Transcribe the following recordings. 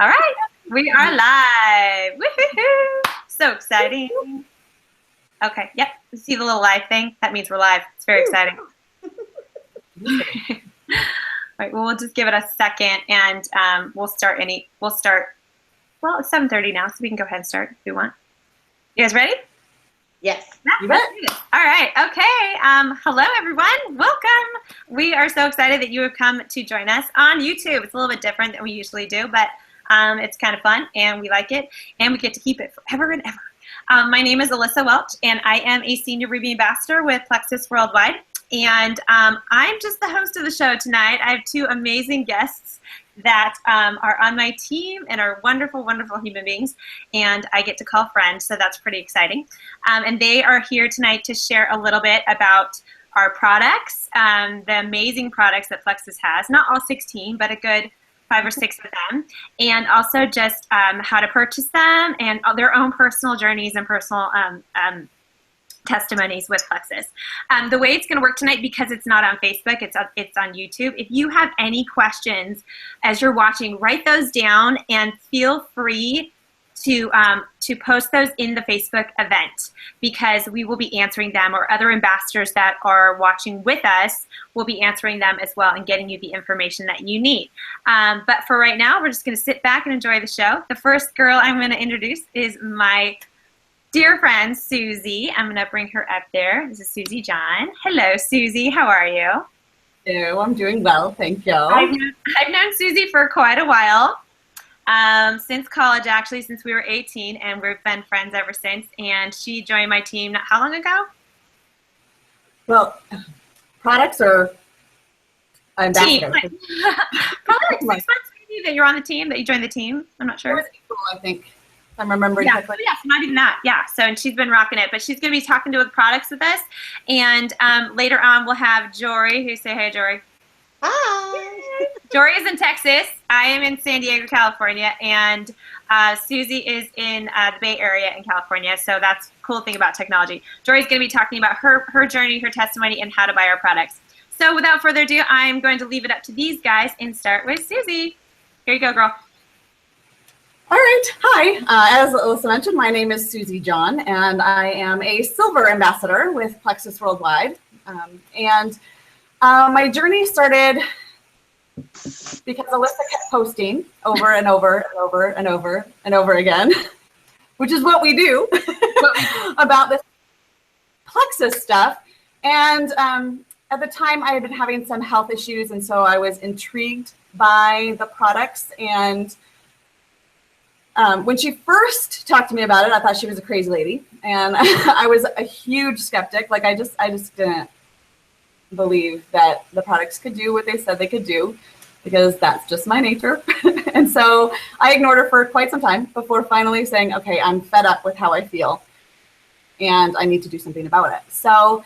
All right, we are live. Woo-hoo-hoo. So exciting. Okay, yep. See the little live thing? That means we're live. It's very exciting. All right, well, we'll just give it a second, and we'll start. Well, it's 7:30 now, so we can go ahead and start if we want. You guys ready? Yes. You bet. All right. Okay. Hello, everyone. Welcome. We are so excited that you have come to join us on YouTube. It's a little bit different than we usually do, but it's kind of fun, and we like it, and we get to keep it forever and ever. My name is Alyssa Welch, and I am a Senior Ruby Ambassador with Plexus Worldwide, and I'm just the host of the show tonight. I have two amazing guests that are on my team and are wonderful, wonderful human beings, and I get to call friends, so that's pretty exciting. And they are here tonight to share a little bit about our products, the amazing products that Plexus has, not all 16, but a good 5 or 6 of them, and also just how to purchase them and their own personal journeys and personal testimonies with Plexus. The way it's going to work tonight, because it's not on Facebook, it's on YouTube. If you have any questions as you're watching, write those down and feel free to post those in the Facebook event, because we will be answering them, or other ambassadors that are watching with us will be answering them as well and getting you the information that you need. But for right now, we're just going to sit back and enjoy the show. The first girl I'm going to introduce is my dear friend, Susie. I'm going to bring her up there. This is Susie John. Hello, Susie. How are you? Hello, I'm doing well, thank you. I've known Susie for quite a while, since college, actually, since we were 18, and we've been friends ever since. And she joined my team how long ago? Well, products are ambassador. Probably like 6 months maybe that you're on the team, that you joined the team. I'm not sure. April, I think. I'm remembering correctly. Yes, not even that. Yeah, so and she's been rocking it, but she's going to be talking to the products with us, and later on we'll have Jory, who say hey, Jory. Hi. Jory is in Texas. I am in San Diego, California, and Susie is in the Bay Area in California. So that's the cool thing about technology. Jory's going to be talking about her journey, her testimony, and how to buy our products. So without further ado, I'm going to leave it up to these guys and start with Susie. Here you go, girl. All right. Hi. As Alyssa mentioned, my name is Susie John, and I am a silver ambassador with Plexus Worldwide. My journey started because Alyssa kept posting over and over and over and over and over again, which is what we do, about this Plexus stuff. And at the time, I had been having some health issues, and so I was intrigued by the products. And when she first talked to me about it, I thought she was a crazy lady, and I was a huge skeptic. Like I just didn't believe that the products could do what they said they could do, because that's just my nature. And so I ignored her for quite some time before finally saying, okay, I'm fed up with how I feel, and I need to do something about it. So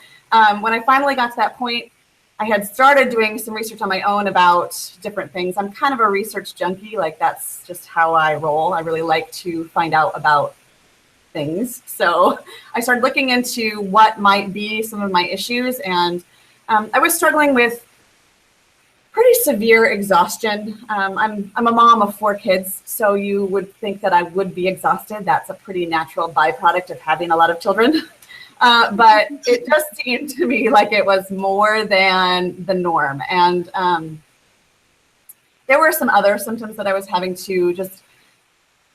when I finally got to that point, I had started doing some research on my own about different things. I'm kind of a research junkie. Like that's just how I roll. I really like to find out about things. So I started looking into what might be some of my issues. And I was struggling with pretty severe exhaustion. I'm a mom of 4 kids. So you would think that I would be exhausted. That's a pretty natural byproduct of having a lot of children. But it just seemed to me like it was more than the norm. And there were some other symptoms that I was having too. Just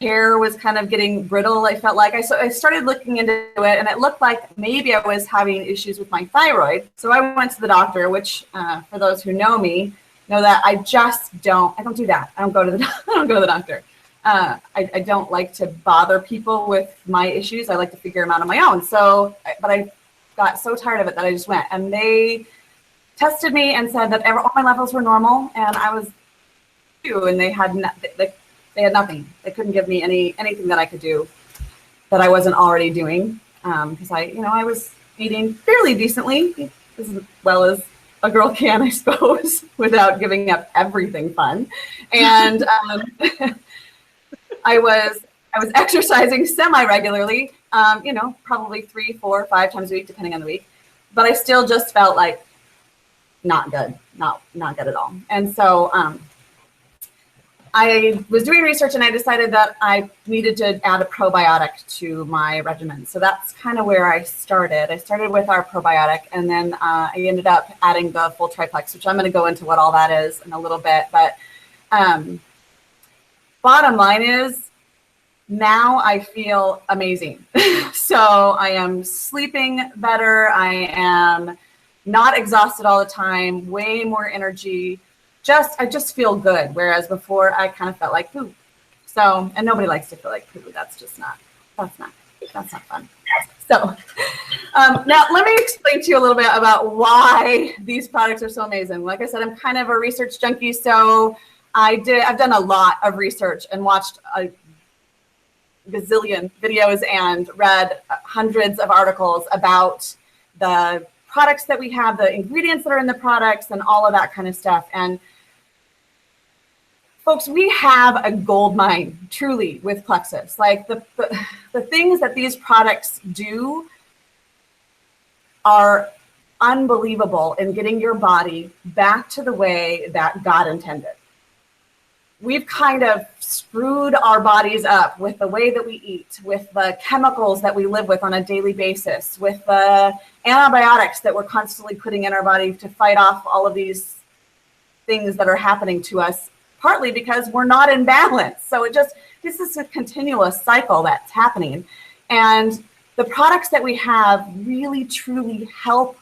hair was kind of getting brittle, I felt like. I started looking into it, and it looked like maybe I was having issues with my thyroid. So I went to the doctor, which for those who know me, know that I don't do that. I don't go to the doctor. I don't like to bother people with my issues. I like to figure them out on my own. So, but I got so tired of it that I just went, and they tested me and said that all my levels were normal, and I was too, and they had nothing. They couldn't give me anything that I could do that I wasn't already doing, because I was eating fairly decently, as well as a girl can, I suppose, without giving up everything fun. And I was exercising semi-regularly, probably 3, 4, 5 times a week, depending on the week. But I still just felt like not good, not good at all. And so I was doing research and I decided that I needed to add a probiotic to my regimen. So that's kind of where I started. I started with our probiotic, and then I ended up adding the full triplex, which I'm going to go into what all that is in a little bit. But bottom line is, now I feel amazing. So I am sleeping better. I am not exhausted all the time, way more energy. I just feel good. Whereas before I kind of felt like poo. So, and nobody likes to feel like poo. That's not fun. So now let me explain to you a little bit about why these products are so amazing. Like I said, I'm kind of a research junkie. So I've done a lot of research and watched a gazillion videos and read hundreds of articles about the products that we have, the ingredients that are in the products, and all of that kind of stuff. And folks, we have a gold mine, truly, with Plexus. Like the things that these products do are unbelievable in getting your body back to the way that God intended. We've kind of screwed our bodies up with the way that we eat, with the chemicals that we live with on a daily basis, with the antibiotics that we're constantly putting in our body to fight off all of these things that are happening to us, partly because we're not in balance. So this is a continuous cycle that's happening. And the products that we have really, truly help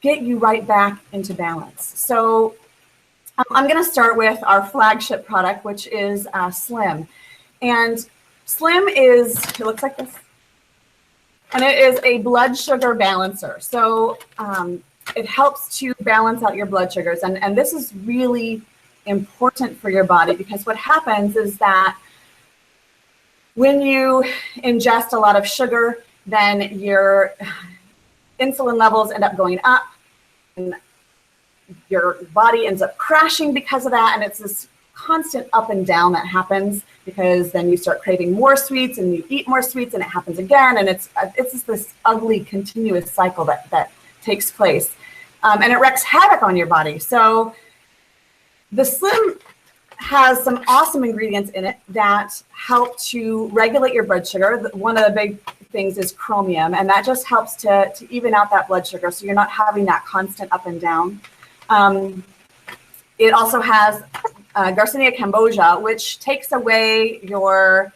get you right back into balance. So I'm going to start with our flagship product, which is Slim. And Slim it looks like this. And it is a blood sugar balancer. So it helps to balance out your blood sugars. And this is really important for your body, because what happens is that when you ingest a lot of sugar, then your insulin levels end up going up, and your body ends up crashing because of that. And it's this constant up and down that happens, because then you start craving more sweets and you eat more sweets and it happens again. And it's just this ugly continuous cycle that takes place. And it wreaks havoc on your body. So the Slim has some awesome ingredients in it that help to regulate your blood sugar. One of the big things is chromium, and that just helps to even out that blood sugar, so you're not having that constant up and down. It also has Garcinia cambogia, which takes away your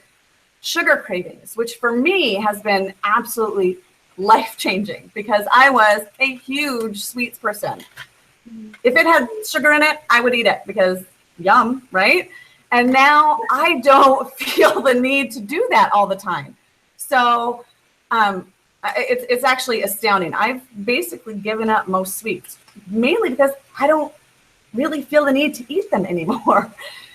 sugar cravings, which for me has been absolutely life-changing, because I was a huge sweets person. If it had sugar in it, I would eat it because yum, right? And now I don't feel the need to do that all the time. So it's actually astounding. I've basically given up most sweets, mainly because I don't really feel the need to eat them anymore.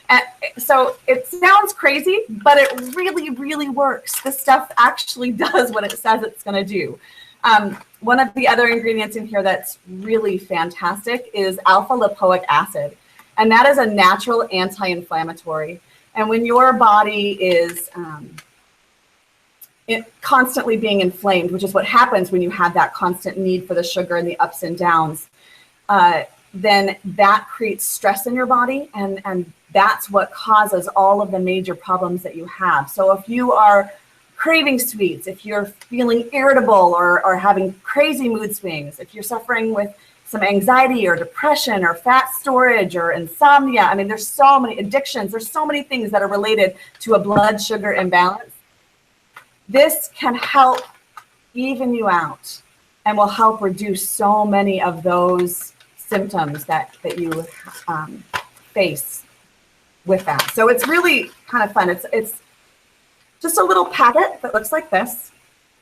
And so it sounds crazy, but it really, really works. This stuff actually does what it says it's going to do. One of the other ingredients in here that's really fantastic is alpha lipoic acid. And that is a natural anti-inflammatory. And when your body is constantly being inflamed, which is what happens when you have that constant need for the sugar and the ups and downs, then that creates stress in your body, and that's what causes all of the major problems that you have. So if you are craving sweets, if you're feeling irritable or having crazy mood swings, if you're suffering with some anxiety or depression or fat storage or insomnia, I mean, there's so many addictions, there's so many things that are related to a blood sugar imbalance. This can help even you out and will help reduce so many of those symptoms that you face with that. So it's really kind of fun. It's just a little packet that looks like this,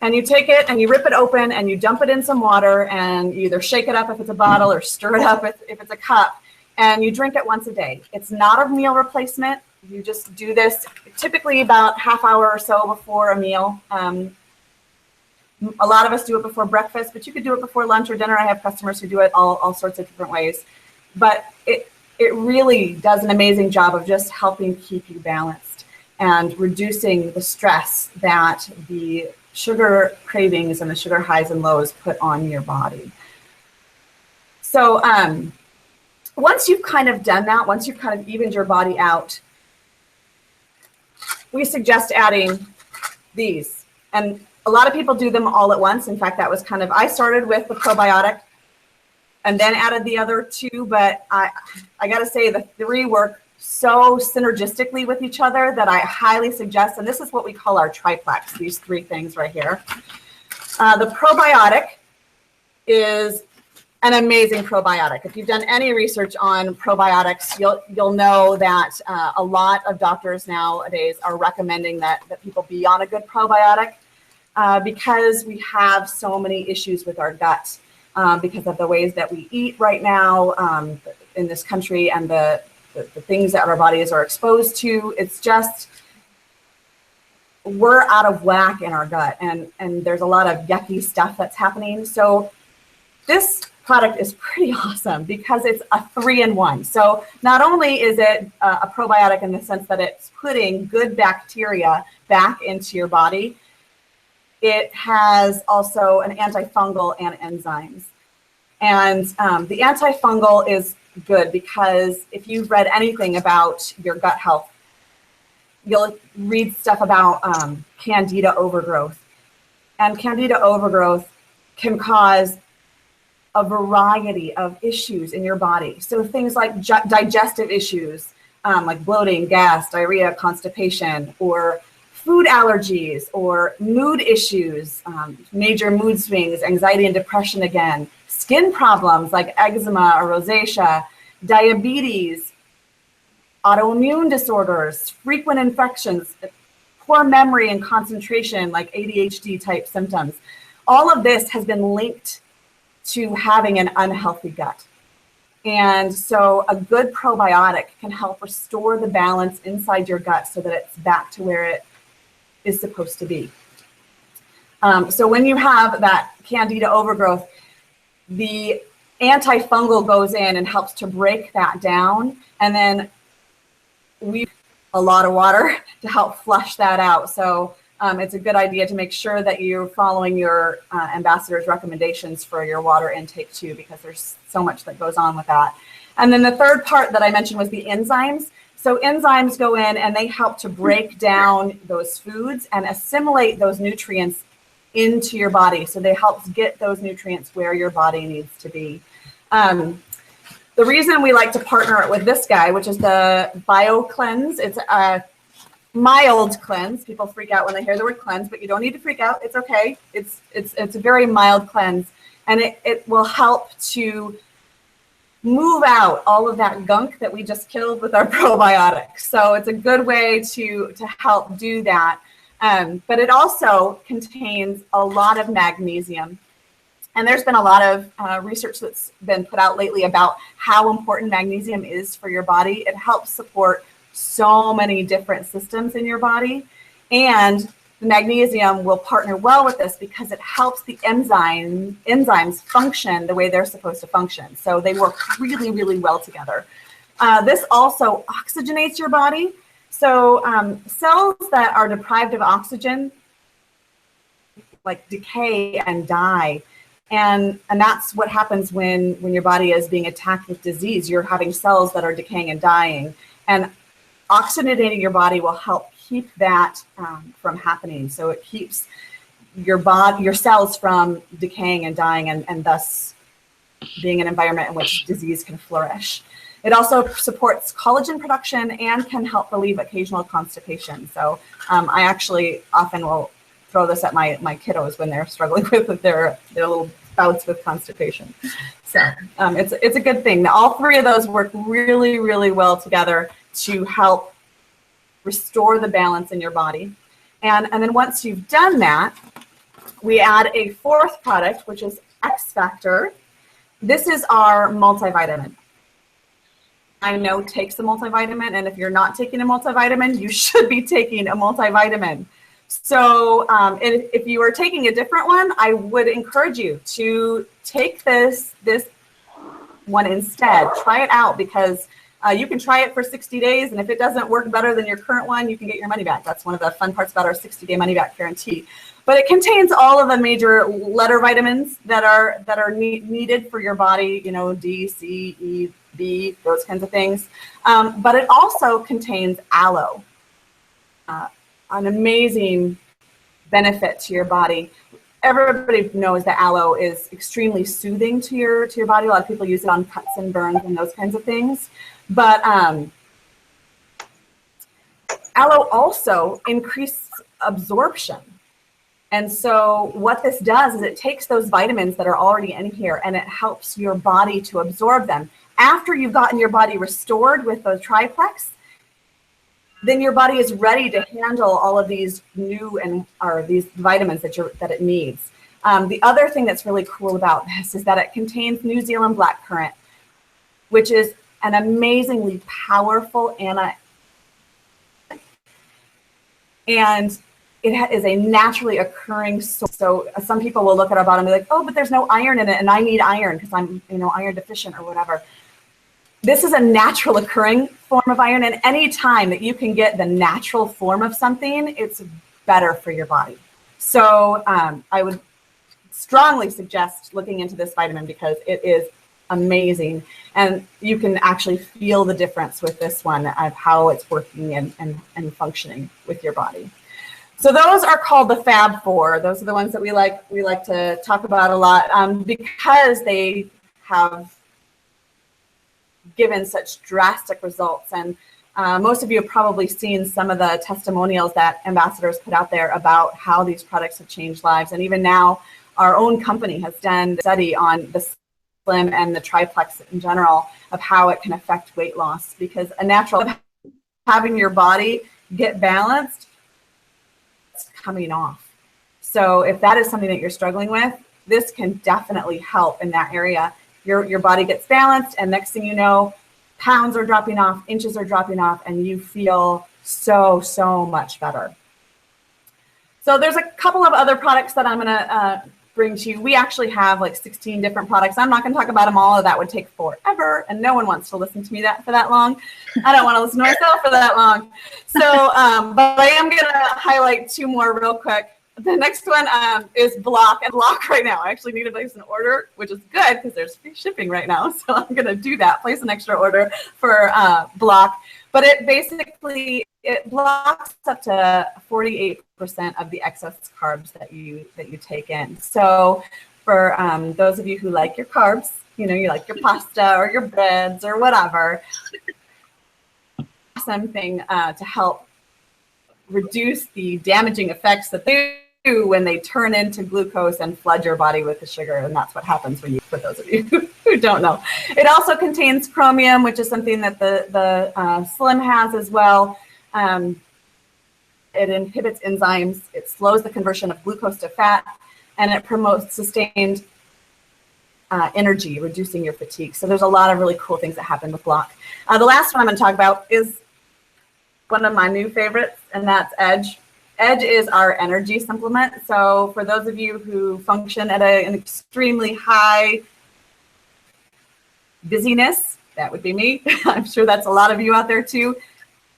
and you take it and you rip it open and you dump it in some water, and you either shake it up if it's a bottle or stir it up if it's a cup, and you drink it once a day. It's not a meal replacement. You just do this typically about half hour or so before a meal. A lot of us do it before breakfast, but you could do it before lunch or dinner. I have customers who do it all sorts of different ways. But it really does an amazing job of just helping keep you balanced and reducing the stress that the sugar cravings and the sugar highs and lows put on your body. So once you've kind of done that, once you've kind of evened your body out, we suggest adding these. And a lot of people do them all at once. In fact, that was kind of, I started with the probiotic and then added the other two, but I got to say the three work so synergistically with each other that I highly suggest, and this is what we call our triplex, these three things right here. The probiotic is an amazing probiotic. If you've done any research on probiotics, you'll know that a lot of doctors nowadays are recommending that people be on a good probiotic because we have so many issues with our gut because of the ways that we eat right now in this country and the things that our bodies are exposed to. It's just, we're out of whack in our gut, and there's a lot of yucky stuff that's happening. So this product is pretty awesome because it's a 3-in-1. So not only is it a probiotic in the sense that it's putting good bacteria back into your body, it has also an antifungal and enzymes. And the antifungal is good because if you've read anything about your gut health, you'll read stuff about candida overgrowth. And candida overgrowth can cause a variety of issues in your body. So things like digestive issues, like bloating, gas, diarrhea, constipation, or food allergies, or mood issues, major mood swings, anxiety and depression again, skin problems like eczema or rosacea, diabetes, autoimmune disorders, frequent infections, poor memory and concentration like ADHD type symptoms. All of this has been linked to having an unhealthy gut. And so a good probiotic can help restore the balance inside your gut so that it's back to where it is supposed to be. So when you have that candida overgrowth, the antifungal goes in and helps to break that down. And then we a lot of water to help flush that out. So it's a good idea to make sure that you're following your ambassador's recommendations for your water intake too, because there's so much that goes on with that. And then the third part that I mentioned was the enzymes. So enzymes go in and they help to break down those foods and assimilate those nutrients into your body. So they help get those nutrients where your body needs to be. The reason we like to partner with this guy, which is the Bio Cleanse, it's a mild cleanse. People freak out when they hear the word cleanse, but you don't need to freak out. It's okay. It's a very mild cleanse, and it will help to move out all of that gunk that we just killed with our probiotics. So it's a good way to help do that. But it also contains a lot of magnesium. And there's been a lot of research that's been put out lately about how important magnesium is for your body. It helps support so many different systems in your body. And the magnesium will partner well with this because it helps the enzymes function the way they're supposed to function. So they work really, really well together. This also oxygenates your body. So cells that are deprived of oxygen like decay and die. And that's what happens when your body is being attacked with disease. You're having cells that are decaying and dying. And oxygenating your body will help keep that from happening. So it keeps your cells from decaying and dying, and thus being an environment in which disease can flourish. It also supports collagen production and can help relieve occasional constipation. So I actually often will throw this at my kiddos when they're struggling with their little bouts with constipation. So it's a good thing. Now, all three of those work really, really well together to help restore the balance in your body. And then once you've done that, we add a fourth product, which is X Factor. This is our multivitamin. I know takes a multivitamin, and if you're not taking a multivitamin, you should be taking a multivitamin. So if you are taking a different one, I would encourage you to take this one instead. Try it out, because You can try it for 60 days, and if it doesn't work better than your current one, you can get your money back. That's one of the fun parts about our 60-day money-back guarantee. But it contains all of the major letter vitamins that are needed for your body, you know, D, C, E, B, those kinds of things. But it also contains aloe, an amazing benefit to your body. Everybody knows that aloe is extremely soothing to your body. A lot of people use it on cuts and burns and those kinds of things. But aloe also increases absorption. And so what this does is it takes those vitamins that are already in here and it helps your body to absorb them. After you've gotten your body restored with those triplex, then your body is ready to handle all of these these vitamins that it needs. The other thing that's really cool about this is that it contains New Zealand blackcurrant, which is an amazingly powerful and it is a naturally occurring source. So some people will look at our body and be like, oh, but there's no iron in it, and I need iron because I'm, you know, iron deficient or whatever. This is a natural occurring form of iron, and any time that you can get the natural form of something, it's better for your body. So I would strongly suggest looking into this vitamin because it is amazing, and you can actually feel the difference with this one of how it's working and functioning with your body. So those are called the Fab Four. Those are the ones that we like to talk about a lot because they have given such drastic results. And most of you have probably seen some of the testimonials that ambassadors put out there about how these products have changed lives. And even now, our own company has done a study on the Slim and the Triplex in general of how it can affect weight loss, because a natural having your body get balanced, it's coming off. So if that is something that you're struggling with, this can definitely help in that area. Your body gets balanced, and next thing you know, pounds are dropping off, inches are dropping off, and you feel so much better. So there's a couple of other products that I'm gonna bring to you. We actually have like 16 different products. I'm not gonna talk about them all. That would take forever, and no one wants to listen to me for that long. I don't want to listen to myself for that long. So, but I am gonna highlight two more real quick. The next one is Block. And Block right now, I actually need to place an order, which is good because there's free shipping right now. So I'm going to do that, place an extra order for Block. But it basically, it blocks up to 48% of the excess carbs that you take in. So for those of you who like your carbs, you know, you like your pasta or your breads or whatever, something to help reduce the damaging effects that they do when they turn into glucose and flood your body with the sugar, and that's what happens when you, for those of you who don't know. It also contains chromium, which is something that the Slim has as well. It inhibits enzymes, it slows the conversion of glucose to fat, and it promotes sustained energy, reducing your fatigue. So there's a lot of really cool things that happen with Block. The last one I'm going to talk about is one of my new favorites, and that's Edge. Edge is our energy supplement. So for those of you who function at an extremely high busyness, that would be me. I'm sure that's a lot of you out there too.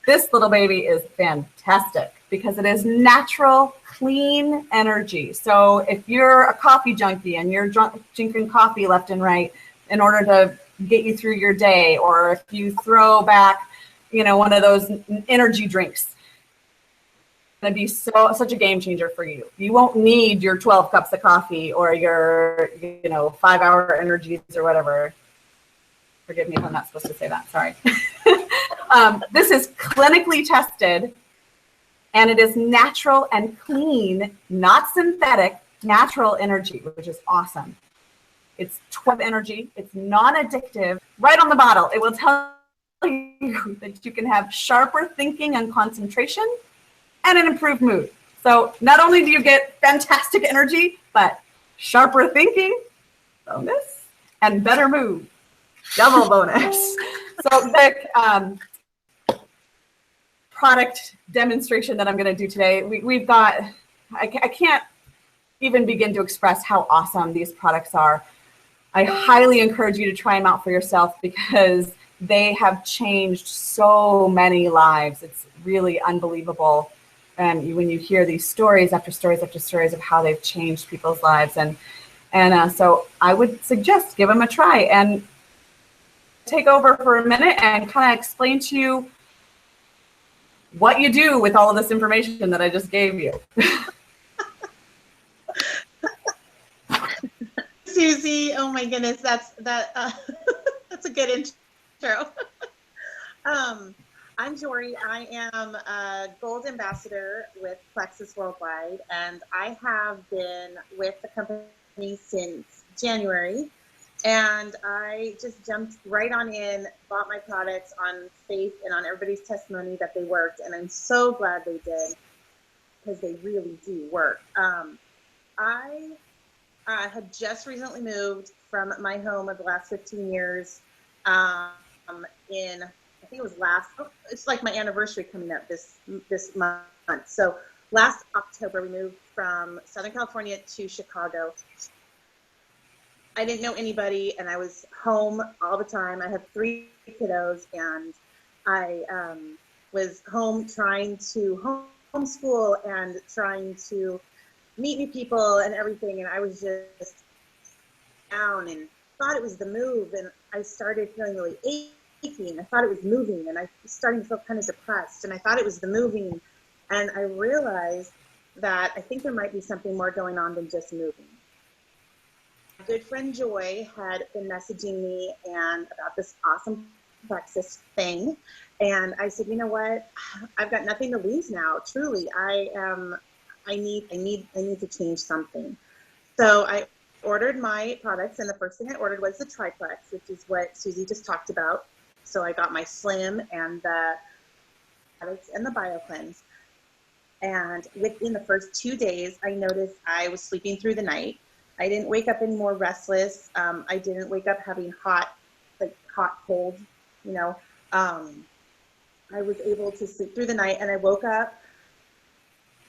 This little baby is fantastic because it is natural, clean energy. So if you're a coffee junkie and you're drinking coffee left and right in order to get you through your day, or if you throw back, you know, one of those energy drinks, it's going to be such a game changer for you. You won't need your 12 cups of coffee or your, you know, 5-hour energies or whatever. Forgive me if I'm not supposed to say that, sorry. This is clinically tested, and it is natural and clean, not synthetic, natural energy, which is awesome. It's 12 energy, it's non-addictive. Right on the bottle, it will tell you that you can have sharper thinking and concentration and an improved mood. So not only do you get fantastic energy, but sharper thinking, bonus, and better mood, double bonus. So the product demonstration that I'm going to do today, we've got, I can't even begin to express how awesome these products are. I highly encourage you to try them out for yourself because they have changed so many lives. It's really unbelievable. And when you hear these stories after stories after stories of how they've changed people's lives. And so I would suggest give them a try and take over for a minute and kind of explain to you what you do with all of this information that I just gave you. Susie, oh my goodness, that's a good intro. I'm Jory. I am a Gold Ambassador with Plexus Worldwide, and I have been with the company since January. And I just jumped right on in, bought my products on faith and on everybody's testimony that they worked. And I'm so glad they did, because they really do work. I had just recently moved from my home of the last 15 years in, I think it was it's like my anniversary coming up this month. So last October, we moved from Southern California to Chicago. I didn't know anybody, and I was home all the time. I have 3 kiddos, and I was home trying to homeschool and trying to meet new people and everything, and I was just down and thought it was the move, and I started feeling really achy, and I thought it was moving, and I was starting to feel kind of depressed, and I thought it was the moving, and I realized that I think there might be something more going on than just moving. My good friend Joy had been messaging me and about this awesome Plexus thing, and I said, you know what, I've got nothing to lose now. Truly, I need to change something. So I ordered my products, and the first thing I ordered was the triplex, which is what Susie just talked about. So I got my Slim and the products and the BioCleanse. And within the first 2 days, I noticed I was sleeping through the night. I didn't wake up any more restless. I didn't wake up having hot, cold, you know. I was able to sleep through the night, and I woke up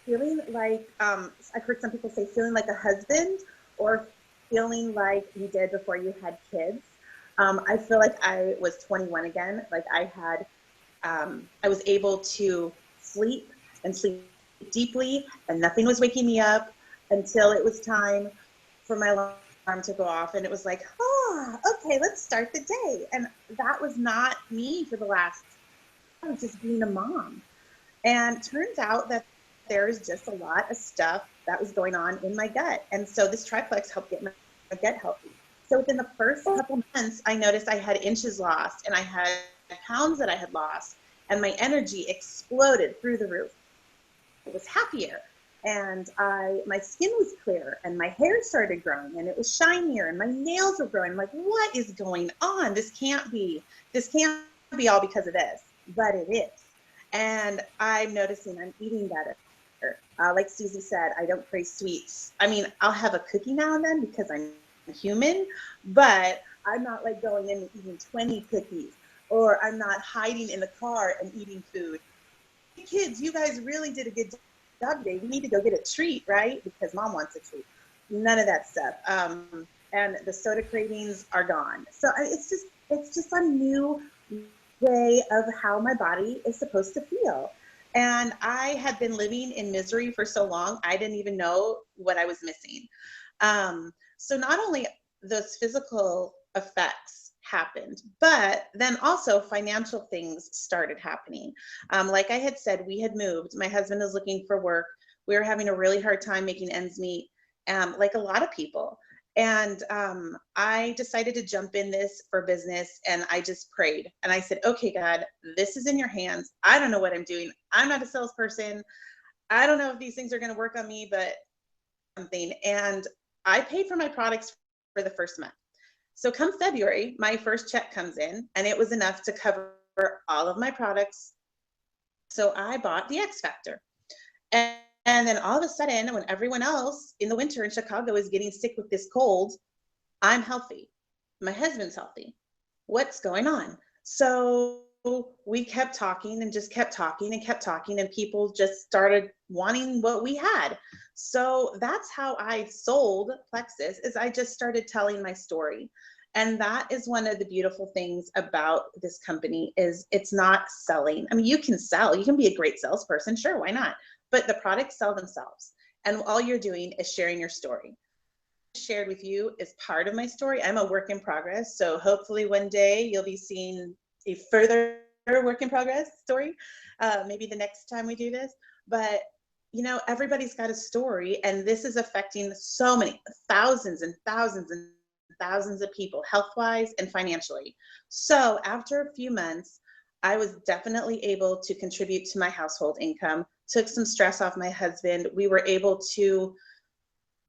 feeling like, I've heard some people say feeling like a husband, or feeling like you did before you had kids. I feel like I was 21 again. Like I was able to sleep and sleep deeply, and nothing was waking me up until it was time for my alarm to go off. And it was like, okay, let's start the day. And that was not me for the last, I was just being a mom. And turns out that there's just a lot of stuff that was going on in my gut. And so this triplex helped get my gut healthy. So within the first couple months, I noticed I had inches lost, and I had pounds that I had lost, and my energy exploded through the roof. I was happier, and my skin was clearer, and my hair started growing, and it was shinier, and my nails were growing. I'm like, what is going on? This can't be all because of this, but it is. And I'm noticing I'm eating better. Like Susie said, I don't crave sweets. I mean, I'll have a cookie now and then because I'm human, but I'm not like going in and eating 20 cookies, or I'm not hiding in the car and eating food. Hey, kids, you guys really did a good job today. We need to go get a treat, right? Because mom wants a treat. None of that stuff. And the soda cravings are gone. So it's just a new way of how my body is supposed to feel. And I had been living in misery for so long, I didn't even know what I was missing. So not only those physical effects happened, but then also financial things started happening. Like I had said, we had moved. My husband was looking for work. We were having a really hard time making ends meet, like a lot of people. And I decided to jump in this for business, and I just prayed. And I said, okay, God, this is in your hands. I don't know what I'm doing. I'm not a salesperson. I don't know if these things are going to work on me, but something. And I paid for my products for the first month. So come February, my first check comes in, and it was enough to cover all of my products. So I bought the X Factor. And then all of a sudden, when everyone else in the winter in Chicago is getting sick with this cold, I'm healthy. My husband's healthy. What's going on? So we kept talking and just kept talking and kept talking, and people just started wanting what we had. So that's how I sold Plexus, is I just started telling my story. And that is one of the beautiful things about this company is it's not selling. I mean, you can sell, you can be a great salesperson, sure, why not? But the products sell themselves. And all you're doing is sharing your story. Shared with you is part of my story. I'm a work in progress. So hopefully one day you'll be seeing a further work in progress story, maybe the next time we do this. But you know, everybody's got a story, and this is affecting so many thousands and thousands and thousands of people, health-wise and financially. So after a few months, I was definitely able to contribute to my household income, took some stress off my husband. We were able to,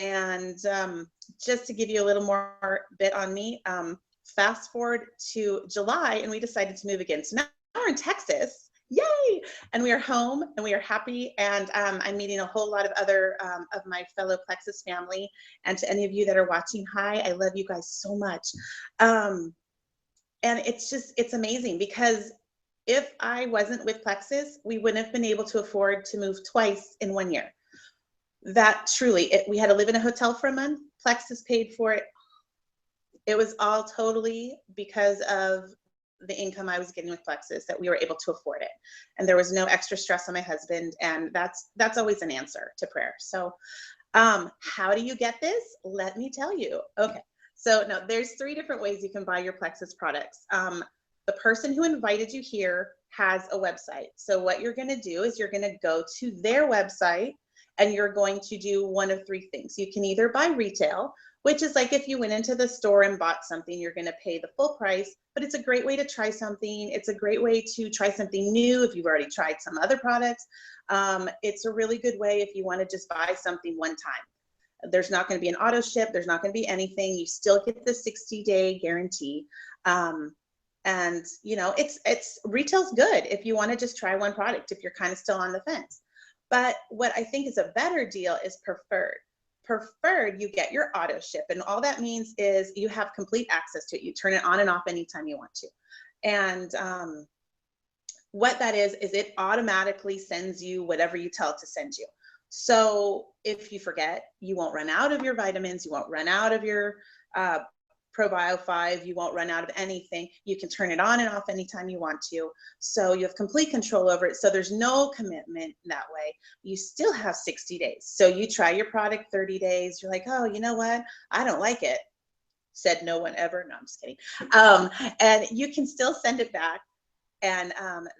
and just to give you a little more bit on me, fast forward to July, and we decided to move again. So now we're in Texas. Yay! And we are home and we are happy. And I'm meeting a whole lot of other of my fellow Plexus family. And to any of you that are watching, hi, I love you guys so much. And it's amazing, because if I wasn't with Plexus, we wouldn't have been able to afford to move twice in 1 year. That truly, we had to live in a hotel for a month. Plexus paid for it. It was all totally because of the income I was getting with Plexus that we were able to afford it. And there was no extra stress on my husband. And that's always an answer to prayer. So how do you get this? Let me tell you. Okay. So no, there's 3 different ways you can buy your Plexus products. The person who invited you here has a website. So what you're going to do is you're going to go to their website and you're going to do one of 3 things. You can either buy retail, which is like if you went into the store and bought something, you're going to pay the full price, but it's a great way to try something. It's a great way to try something new if you've already tried some other products. It's a really good way if you want to just buy something one time. There's not going to be an auto ship. There's not going to be anything. You still get the 60-day guarantee. And you know, it's retail's good if you want to just try one product, if you're kind of still on the fence. But what I think is a better deal is preferred. Preferred, you get your auto ship, and all that means is you have complete access to it. You turn it on and off anytime you want to. And what that is it automatically sends you whatever you tell it to send you. So if you forget, you won't run out of your vitamins, you won't run out of your ProBio 5, you won't run out of anything. You can turn it on and off anytime you want to. So you have complete control over it. So there's no commitment that way. You still have 60 days. So you try your product 30 days. You're like, oh, you know what? I don't like it. Said no one ever. No, I'm just kidding. And you can still send it back. And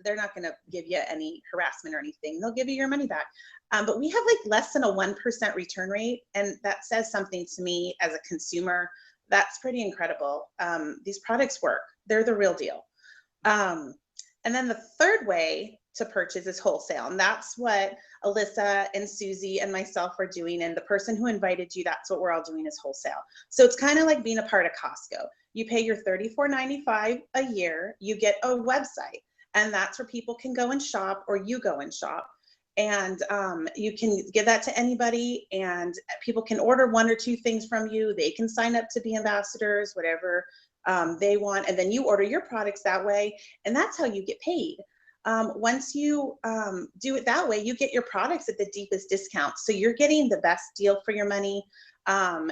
they're not going to give you any harassment or anything. They'll give you your money back. But we have like less than a 1% return rate. And that says something to me as a consumer. That's pretty incredible. These products work. They're the real deal. And then the third way to purchase is wholesale. And that's what Alyssa and Susie and myself are doing. And the person who invited you, that's what we're all doing is wholesale. So it's kind of like being a part of Costco. You pay your $34.95 a year, you get a website, and that's where people can go and shop, or you go and shop. And you can give that to anybody, and people can order 1 or 2 things from you. They can sign up to be ambassadors, whatever they want. And then you order your products that way. And that's how you get paid. Once you do it that way, you get your products at the deepest discount. So you're getting the best deal for your money.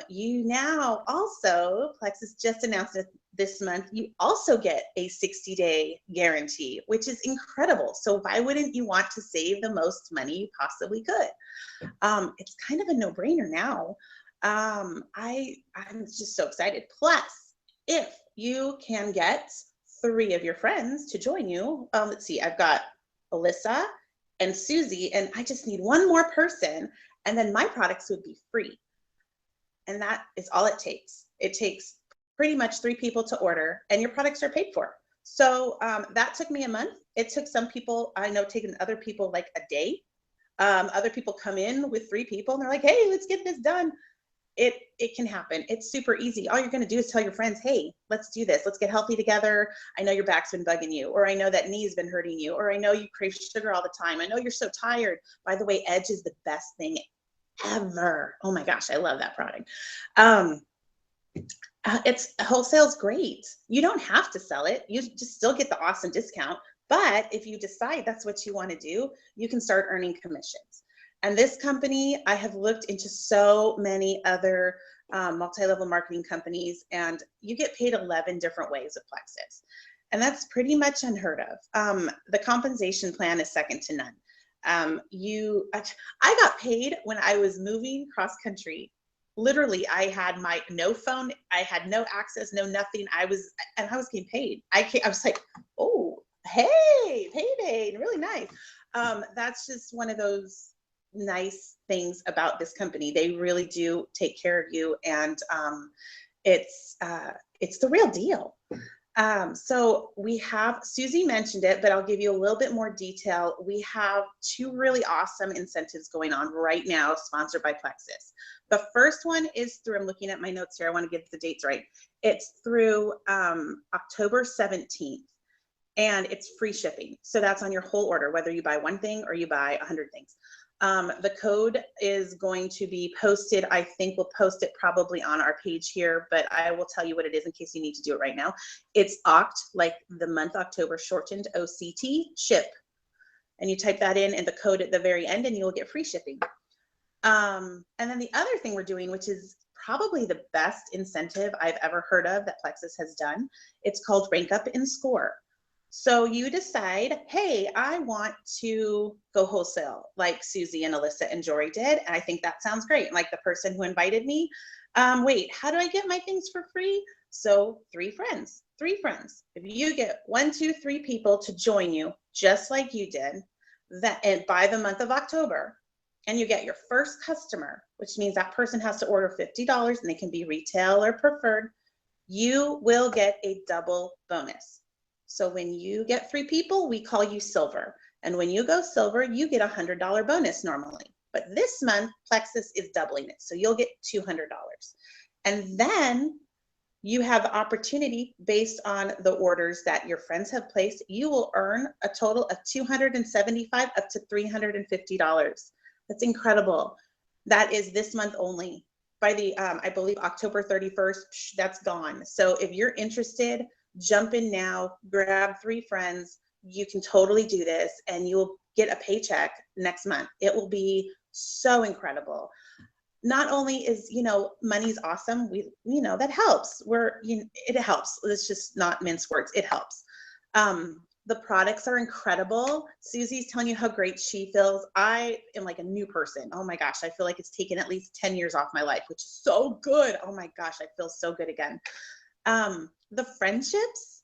You now also, Plexus just announced it this month, you also get a 60-day guarantee, which is incredible. So why wouldn't you want to save the most money you possibly could? It's kind of a no-brainer now. I'm just so excited. Plus, if you can get 3 of your friends to join you, let's see, I've got Alyssa and Susie, and I just need 1 more person, and then my products would be free. And that is all it takes. It takes pretty much 3 people to order, and your products are paid for. So that took me a month. It took some people, I know, taking other people like a day. Other people come in with 3 people and they're like, hey, let's get this done. It can happen. It's super easy. All you're going to do is tell your friends, hey, let's do this. Let's get healthy together. I know your back's been bugging you, or I know that knee's been hurting you, or I know you crave sugar all the time. I know you're so tired. By the way, Edge is the best thing ever. Oh my gosh, I love that product. It's wholesale's great. You don't have to sell it. You just still get the awesome discount. But if you decide that's what you want to do, you can start earning commissions. And this company, I have looked into so many other multi-level marketing companies, and you get paid 11 different ways with Plexus. And that's pretty much unheard of. The compensation plan is second to none. I got paid when I was moving cross country. Literally, I had no phone, I had no access, no nothing. I was getting paid. I was like, oh, hey, payday, really nice. That's just one of those nice things about this company. They really do take care of you, and it's the real deal. So we have, Susie mentioned it, but I'll give you a little bit more detail. We have 2 really awesome incentives going on right now, sponsored by Plexus. The first one is through, I'm looking at my notes here, I want to get the dates right. It's through October 17th, and it's free shipping. So that's on your whole order, whether you buy one thing or you buy 100 things. The code is going to be posted. I think we'll post it probably on our page here, but I will tell you what it is in case you need to do it right now. It's OCT, like the month October, shortened OCT, ship. And you type that in and the code at the very end, and you will get free shipping. And then the other thing we're doing, which is probably the best incentive I've ever heard of that Plexus has done, it's called Rank Up and Score. So you decide, hey, I want to go wholesale like Susie and Alyssa and Jory did. And I think that sounds great. Like the person who invited me, wait, how do I get my things for free? So 3 friends. If you get 1, 2, 3 people to join you, just like you did, and by the month of October, and you get your first customer, which means that person has to order $50 and they can be retail or preferred, you will get a double bonus. So when you get 3 people, we call you silver. And when you go silver, you get a $100 bonus normally. But this month, Plexus is doubling it. So you'll get $200. And then you have the opportunity, based on the orders that your friends have placed, you will earn a total of $275 up to $350. That's incredible. That is this month only. By the, I believe, October 31st, that's gone. So if you're interested, jump in now, grab 3 friends. You can totally do this, and you'll get a paycheck next month. It will be so incredible. Not only is, money's awesome. That helps. It helps. Let's just not mince words. It helps. The products are incredible. Susie's telling you how great she feels. I am like a new person. Oh my gosh, I feel like it's taken at least 10 years off my life, which is so good. Oh my gosh, I feel so good again. The friendships,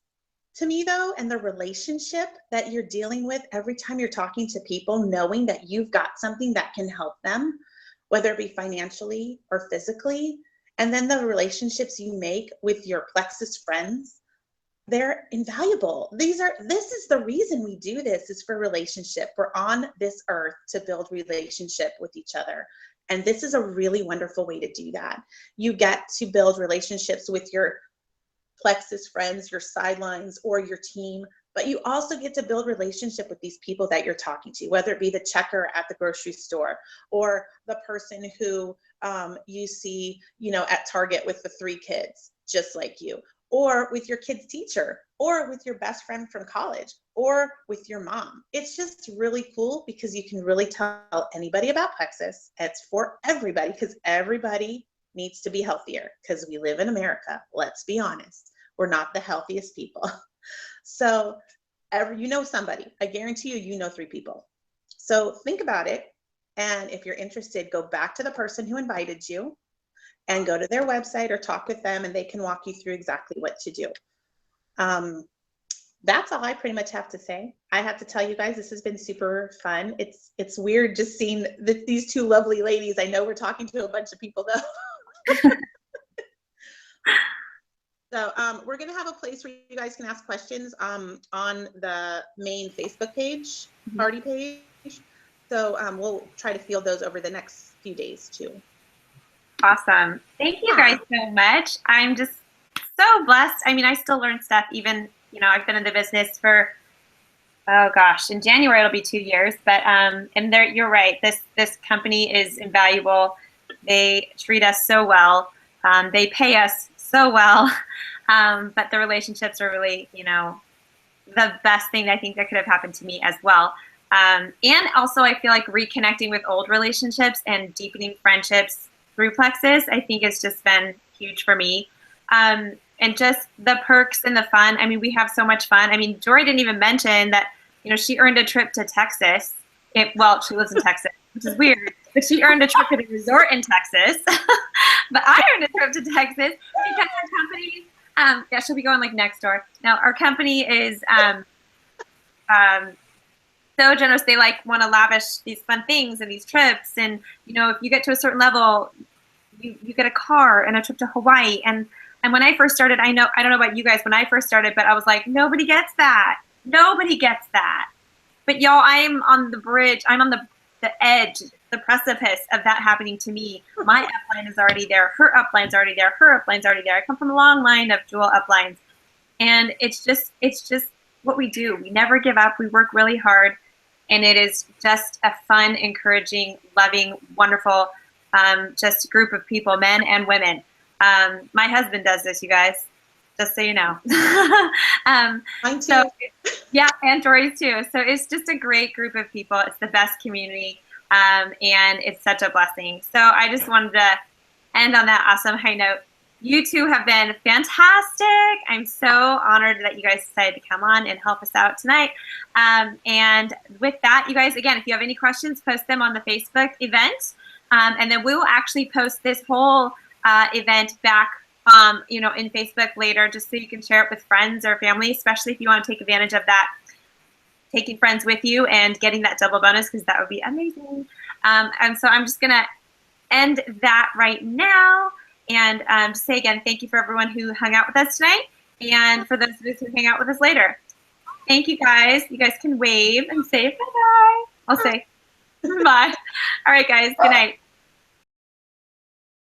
to me though, and the relationship that you're dealing with every time you're talking to people, knowing that you've got something that can help them, whether it be financially or physically, and then the relationships you make with your Plexus friends, they're invaluable. This is the reason we do this, is for relationship. We're on this earth to build relationship with each other. And this is a really wonderful way to do that. You get to build relationships with your Plexus friends, your sidelines, or your team, but you also get to build relationship with these people that you're talking to, whether it be the checker at the grocery store, or the person who you see, at Target with the 3 kids, just like you, or with your kid's teacher, or with your best friend from college, or with your mom. It's just really cool because you can really tell anybody about Plexus. It's for everybody, because everybody needs to be healthier, because we live in America. Let's be honest. We're not the healthiest people. So somebody, I guarantee you know 3 people. So think about it. And if you're interested, go back to the person who invited you and go to their website or talk with them, and they can walk you through exactly what to do. That's all I pretty much have to say. I have to tell you guys, this has been super fun. It's weird just seeing these 2 lovely ladies. I know we're talking to a bunch of people though. So we're going to have a place where you guys can ask questions on the main Facebook page, party page. So we'll try to field those over the next few days too. Awesome. Thank you guys so much. I'm just so blessed. I mean, I still learn stuff even, I've been in the business for, oh gosh, in January it'll be 2 years, but and you're right. This company is invaluable. They treat us so well. They pay us so well. But the relationships are really, the best thing I think that could have happened to me as well. And also I feel like reconnecting with old relationships and deepening friendships through Plexus, I think it's just been huge for me. And just the perks and the fun. I mean, we have so much fun. I mean, Jory didn't even mention that, you know, she earned a trip to Texas. Well, she lives in Texas, which is weird, but she earned a trip to the resort in Texas. But I earned a trip to Texas because our company, yeah, she'll be going like next door. Now, our company is so generous. They like want to lavish these fun things and these trips. And, you know, if you get to a certain level, you get a car and a trip to Hawaii. And when I first started, I don't know about you guys when I first started, but I was like, nobody gets that. Nobody gets that. But y'all, I am on the bridge. I'm on the edge, the precipice of that happening to me. My upline is already there. Her upline's already there. Her upline's already there. I come from a long line of dual uplines. And it's just what we do. We never give up. We work really hard. And it is just a fun, encouraging, loving, wonderful, just group of people, men and women. My husband does this, you guys, just so you know. Mine too. So, yeah, and Dory's too. So it's just a great group of people. It's the best community, and it's such a blessing. So I just wanted to end on that awesome high note. You two have been fantastic. I'm so honored that you guys decided to come on and help us out tonight. And with that, you guys, again, if you have any questions, post them on the Facebook event. And then we will actually post this whole event back, you know, in Facebook later, just so you can share it with friends or family, especially if you want to take advantage of that, taking friends with you and getting that double bonus, because that would be amazing. And so I'm just going to end that right now. And say again, thank you for everyone who hung out with us tonight, and for those of us who hang out with us later. Thank you guys. You guys can wave and say bye-bye. I'll say bye. All right, guys. Good night.